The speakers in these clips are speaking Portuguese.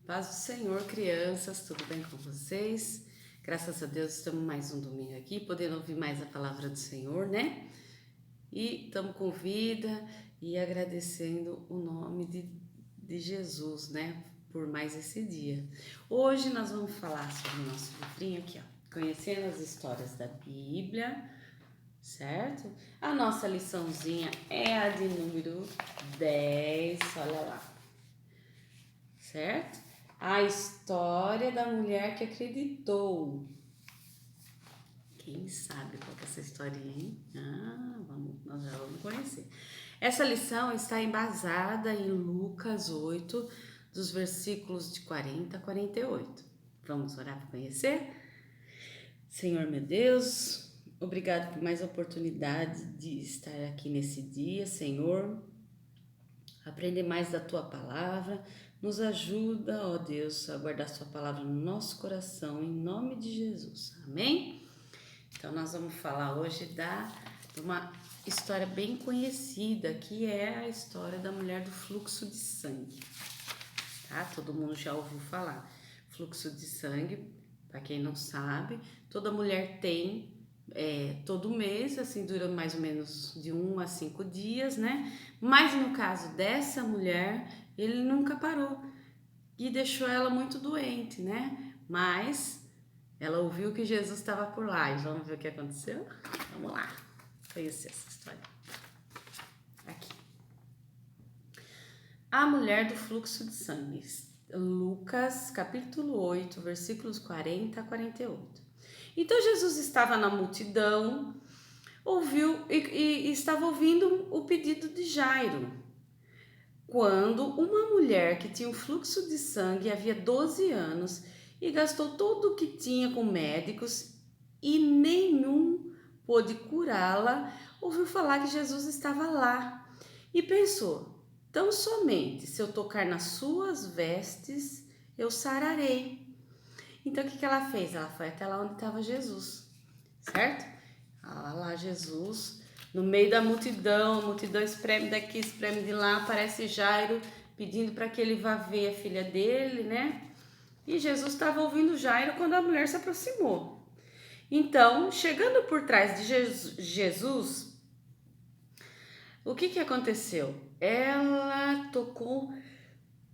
Paz do Senhor, crianças, tudo bem com vocês? Graças a Deus estamos mais um domingo aqui, podendo ouvir mais a palavra do Senhor, né? E estamos com vida e agradecendo o nome de Jesus, né? Por mais esse dia. Hoje nós vamos falar sobre o nosso livrinho aqui, ó, Conhecendo as Histórias da Bíblia, certo? A nossa liçãozinha é a de número 10, olha lá, certo? A história da mulher que acreditou. Quem sabe qual que é essa historinha, hein? Nós já vamos conhecer. Essa lição está embasada em Lucas 8, dos versículos de 40 a 48. Vamos orar para conhecer? Senhor meu Deus, obrigado por mais oportunidade de estar aqui nesse dia, Senhor. Aprender mais da Tua Palavra. Nos ajuda, ó Deus, a guardar Sua Palavra no nosso coração, em nome de Jesus. Amém? Então, nós vamos falar hoje de uma história bem conhecida, que é a história da mulher do fluxo de sangue. Tá? Todo mundo já ouviu falar. Fluxo de sangue, para quem não sabe, toda mulher tem todo mês, assim, dura mais ou menos de 1 a 5 dias, né? Mas no caso dessa mulher, ele nunca parou e deixou ela muito doente, né? Mas ela ouviu que Jesus estava por lá e vamos ver o que aconteceu? Vamos lá conhecer essa história. Aqui. A mulher do fluxo de sangue. Lucas, capítulo 8, versículos 40 a 48. Então Jesus estava na multidão, ouviu e estava ouvindo o pedido de Jairo, quando uma mulher que tinha um fluxo de sangue havia 12 anos e gastou tudo o que tinha com médicos e nenhum pôde curá-la, ouviu falar que Jesus estava lá e pensou: tão somente se eu tocar nas suas vestes, eu sararei. Então o que ela fez? Ela foi até lá onde estava Jesus, certo? Lá Jesus, no meio da multidão, a multidão espreme daqui, espreme de lá, aparece Jairo pedindo para que ele vá ver a filha dele, né? E Jesus estava ouvindo Jairo quando a mulher se aproximou. Então, chegando por trás de Jesus, o que aconteceu? Ela tocou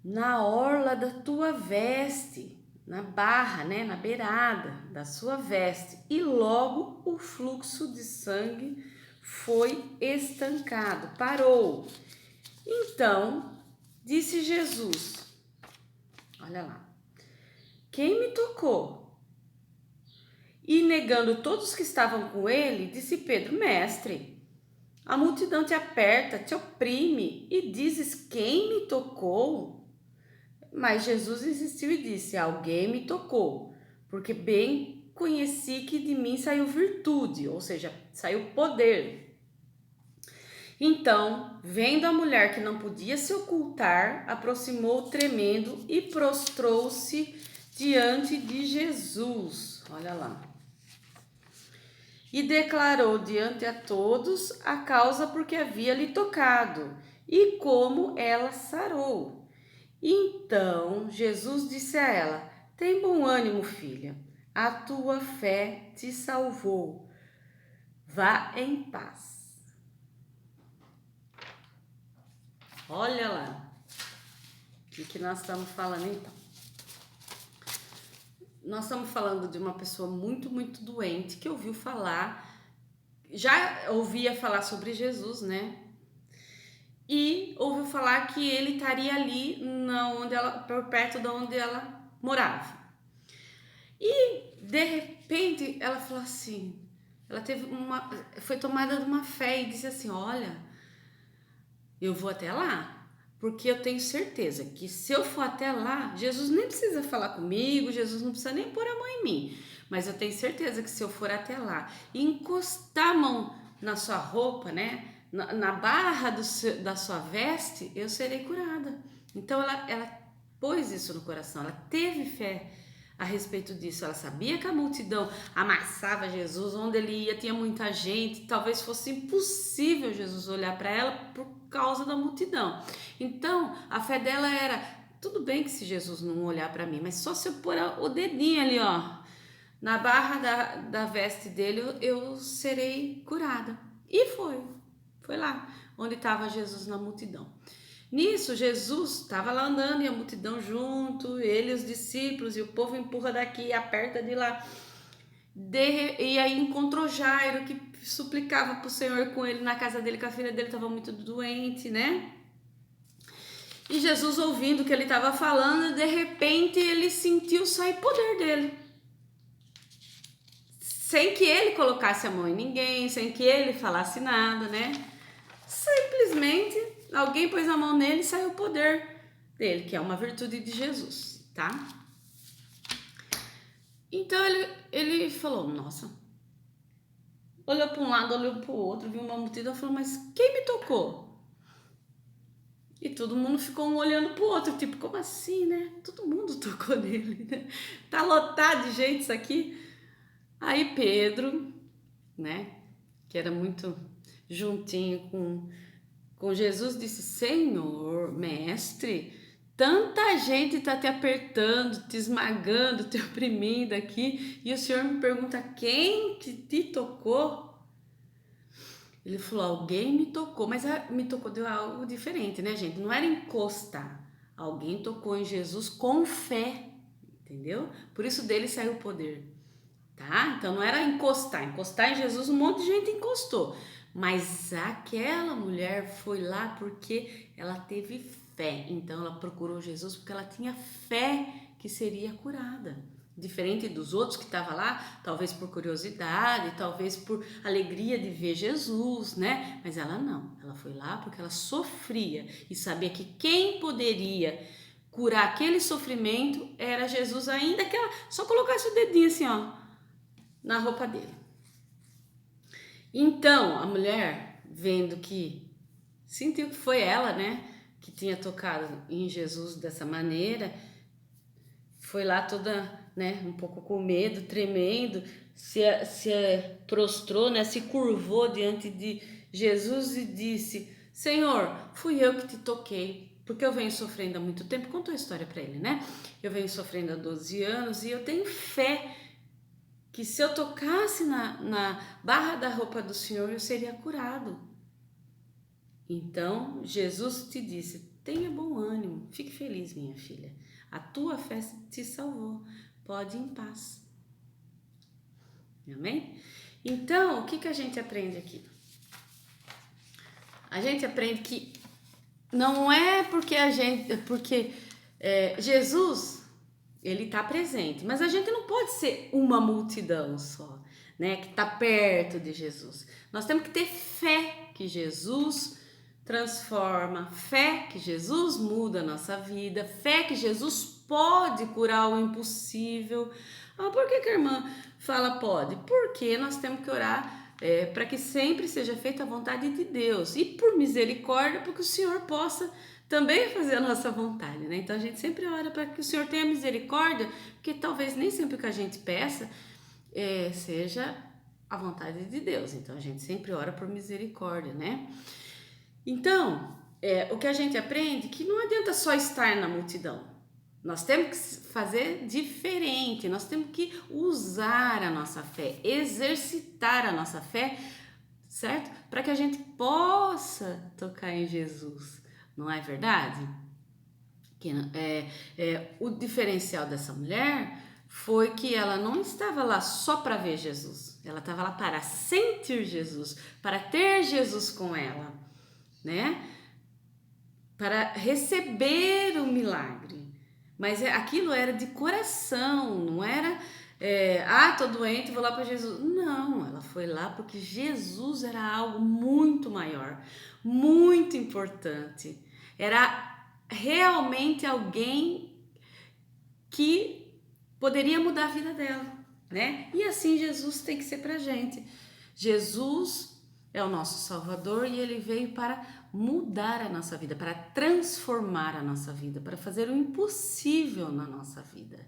na orla da tua veste, na barra, né, na beirada da sua veste, e logo o fluxo de sangue foi estancado, parou. Então, disse Jesus, olha lá, quem me tocou? E negando todos que estavam com ele, disse Pedro, mestre, a multidão te aperta, te oprime e dizes, quem me tocou? Mas Jesus insistiu e disse, alguém me tocou, porque bem conheci que de mim saiu virtude, ou seja, saiu poder. Então, vendo a mulher que não podia se ocultar, aproximou tremendo e prostrou-se diante de Jesus. Olha lá. E declarou diante a todos a causa porque havia lhe tocado e como ela sarou. Então Jesus disse a ela, tem bom ânimo, filha, a tua fé te salvou, vá em paz. Olha lá, o que nós estamos falando então? Nós estamos falando de uma pessoa muito, muito doente que ouviu falar, já ouvia falar sobre Jesus, né? E ouviu falar que ele estaria ali por perto de onde ela morava. E de repente ela falou assim, foi tomada de uma fé e disse assim, olha, eu vou até lá, porque eu tenho certeza que se eu for até lá, Jesus nem precisa falar comigo, Jesus não precisa nem pôr a mão em mim, mas eu tenho certeza que se eu for até lá e encostar a mão na sua roupa, né, na barra da sua veste, eu serei curada. Então ela pôs isso no coração, ela teve fé a respeito disso. Ela sabia que a multidão amassava Jesus, onde ele ia tinha muita gente, talvez fosse impossível Jesus olhar para ela por causa da multidão. Então a fé dela era, tudo bem que se Jesus não olhar para mim, mas só se eu pôr o dedinho ali, ó, na barra da veste dele, eu serei curada. E foi lá, onde estava Jesus na multidão. Nisso, Jesus estava lá andando e a multidão junto, ele e os discípulos, e o povo empurra daqui, aperta de lá. E aí encontrou Jairo, que suplicava para o Senhor com ele na casa dele, que a filha dele estava muito doente, né? E Jesus, ouvindo o que ele estava falando, de repente ele sentiu sair poder dele. Sem que ele colocasse a mão em ninguém, sem que ele falasse nada, né? Simplesmente alguém pôs a mão nele e saiu o poder dele, que é uma virtude de Jesus, tá? Então ele falou, nossa, olhou para um lado, olhou para o outro, viu uma multidão e falou, mas quem me tocou? E todo mundo ficou um olhando para o outro, tipo, como assim, né? Todo mundo tocou nele, né? Tá lotado de gente isso aqui. Aí Pedro, né, que era muito juntinho com Jesus, disse, Senhor, mestre, tanta gente tá te apertando, te esmagando, te oprimindo aqui, e o Senhor me pergunta, quem que te tocou? Ele falou, alguém me tocou, mas me tocou de algo diferente, né, gente? Não era encostar, alguém tocou em Jesus com fé, entendeu? Por isso dele saiu o poder. Tá? Então não era encostar em Jesus, um monte de gente encostou, mas aquela mulher foi lá porque ela teve fé, então ela procurou Jesus porque ela tinha fé que seria curada, diferente dos outros que estavam lá, talvez por curiosidade, talvez por alegria de ver Jesus, né? Mas ela não, ela foi lá porque ela sofria e sabia que quem poderia curar aquele sofrimento era Jesus, ainda que ela só colocasse o dedinho assim, ó, na roupa dele. Então, a mulher, vendo que sentiu que foi ela, né, que tinha tocado em Jesus dessa maneira, foi lá toda, né, um pouco com medo, tremendo, se prostrou, né, se curvou diante de Jesus e disse, Senhor, fui eu que te toquei, porque eu venho sofrendo há muito tempo. Contou a história para ele, né? Eu venho sofrendo há 12 anos e eu tenho fé que se eu tocasse na barra da roupa do Senhor, eu seria curado. Então, Jesus te disse, tenha bom ânimo, fique feliz, minha filha. A tua fé te salvou, pode ir em paz. Amém? Então, o que a gente aprende aqui? A gente aprende que não é porque Jesus, ele está presente, mas a gente não pode ser uma multidão só, né, que está perto de Jesus. Nós temos que ter fé que Jesus transforma, fé que Jesus muda a nossa vida, fé que Jesus pode curar o impossível. Por que a irmã fala pode? Porque nós temos que orar para que sempre seja feita a vontade de Deus e por misericórdia, para que o Senhor possa também fazer a nossa vontade, né? Então a gente sempre ora para que o Senhor tenha misericórdia, porque talvez nem sempre o que a gente peça seja a vontade de Deus. Então a gente sempre ora por misericórdia, né? Então, o que a gente aprende é que não adianta só estar na multidão. Nós temos que fazer diferente, nós temos que usar a nossa fé, exercitar a nossa fé, certo? Para que a gente possa tocar em Jesus, não é verdade? O diferencial dessa mulher foi que ela não estava lá só para ver Jesus, ela estava lá para sentir Jesus, para ter Jesus com ela, né? Para receber o milagre. Mas aquilo era de coração, não era tô doente, vou lá para Jesus. Não, ela foi lá porque Jesus era algo muito maior, muito importante. Era realmente alguém que poderia mudar a vida dela, né? E assim Jesus tem que ser pra gente. Jesus é o nosso Salvador e ele veio para mudar a nossa vida, para transformar a nossa vida, para fazer o impossível na nossa vida,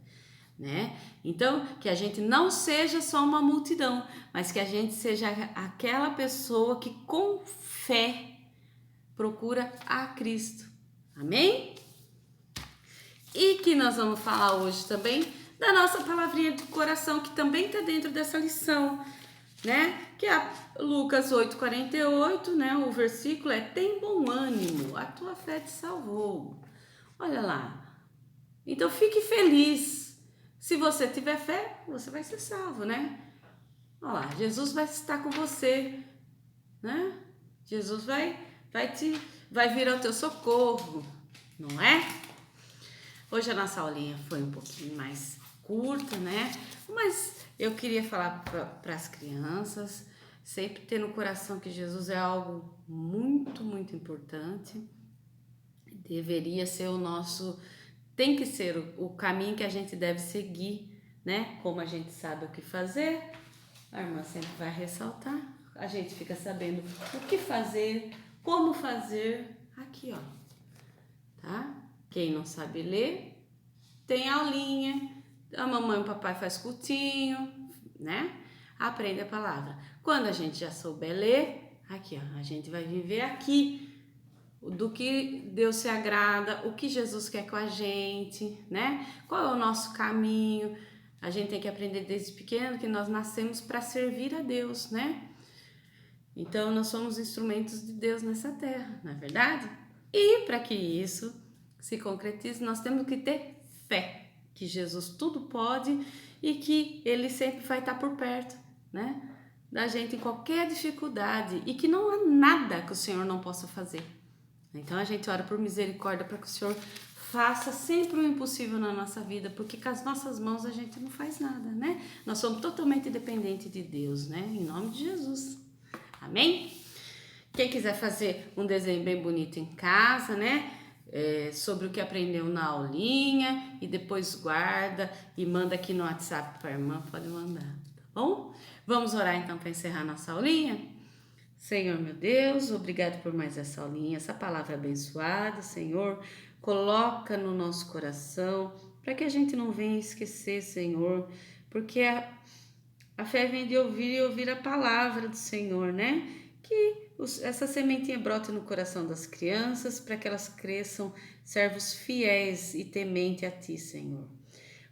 né? Então, que a gente não seja só uma multidão, mas que a gente seja aquela pessoa que com fé procura a Cristo. Amém? E que nós vamos falar hoje também da nossa palavrinha do coração, que também está dentro dessa lição, né? Que é Lucas 8,48, né? O versículo é: tem bom ânimo, a tua fé te salvou. Olha lá. Então fique feliz. Se você tiver fé, você vai ser salvo, né? Olha lá, Jesus vai estar com você, né? Jesus vai vir ao teu socorro, não é? Hoje a nossa aulinha foi um pouquinho mais curta, né? Mas eu queria falar para as crianças, sempre ter no coração que Jesus é algo muito, muito importante. Deveria ser tem que ser o caminho que a gente deve seguir, né? Como a gente sabe o que fazer, a irmã sempre vai ressaltar. A gente fica sabendo o que fazer, como fazer, aqui ó, tá? Quem não sabe ler, tem aulinha, a mamãe e o papai faz cultinho, né? Aprende a palavra. Quando a gente já souber ler, aqui ó, a gente vai viver aqui do que Deus se agrada, o que Jesus quer com a gente, né? Qual é o nosso caminho? A gente tem que aprender desde pequeno que nós nascemos para servir a Deus, né? Então nós somos instrumentos de Deus nessa terra, não é verdade? E para que isso se concretize, nós temos que ter fé, que Jesus tudo pode e que Ele sempre vai estar por perto, né? Da gente em qualquer dificuldade e que não há nada que o Senhor não possa fazer. Então a gente ora por misericórdia para que o Senhor faça sempre o impossível na nossa vida, porque com as nossas mãos a gente não faz nada, né? Nós somos totalmente dependentes de Deus, né? Em nome de Jesus. Amém? Quem quiser fazer um desenho bem bonito em casa, né? Sobre o que aprendeu na aulinha e depois guarda e manda aqui no WhatsApp para a irmã, pode mandar, tá bom? Vamos orar então para encerrar nossa aulinha? Senhor meu Deus, obrigado por mais essa aulinha, essa palavra abençoada, Senhor, coloca no nosso coração, para que a gente não venha esquecer, Senhor, porque a fé vem de ouvir e ouvir a palavra do Senhor, né? Que essa sementinha brote no coração das crianças, para que elas cresçam servos fiéis e temente a Ti, Senhor.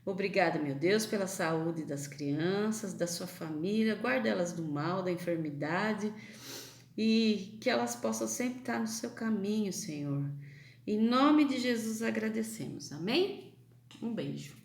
Obrigada, meu Deus, pela saúde das crianças, da sua família, guarda elas do mal, da enfermidade e que elas possam sempre estar no seu caminho, Senhor. Em nome de Jesus agradecemos, amém? Um beijo.